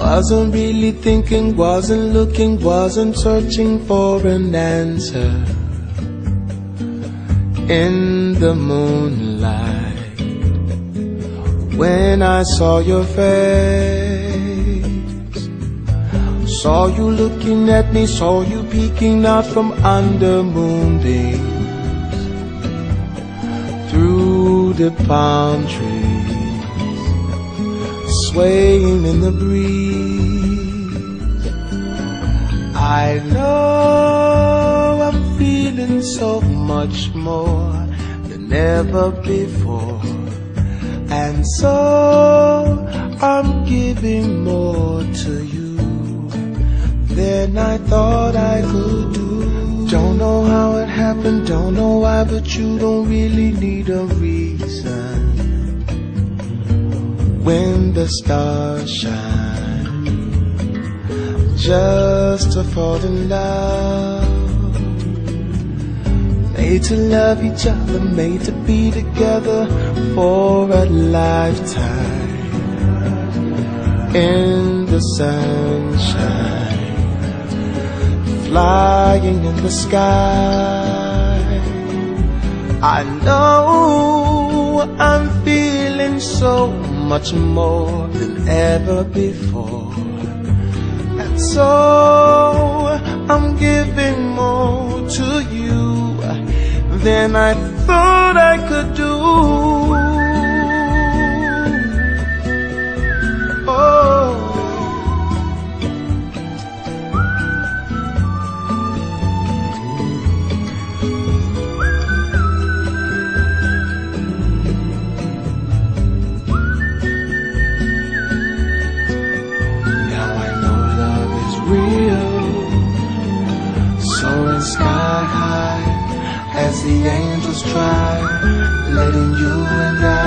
Wasn't really thinking, wasn't looking, wasn't searching for an answer. In the moonlight, when I saw your face, saw you looking at me, saw you peeking out from under moonbeams, through the palm trees, swaying in the breeze. I know I'm feeling so much more than ever before, and so I'm giving more to you than I thought I could do. Don't know how it happened, don't know why, but you don't really need a reason. When the stars shine, just to fall in love. Made to love each other, made to be together for a lifetime. In the sunshine, flying in the sky. I know I'm feeling so much more than ever before, and so I'm giving more to you than I thought I could do. Oh, now I know love is real, soaring sky high as the angels try, letting you and I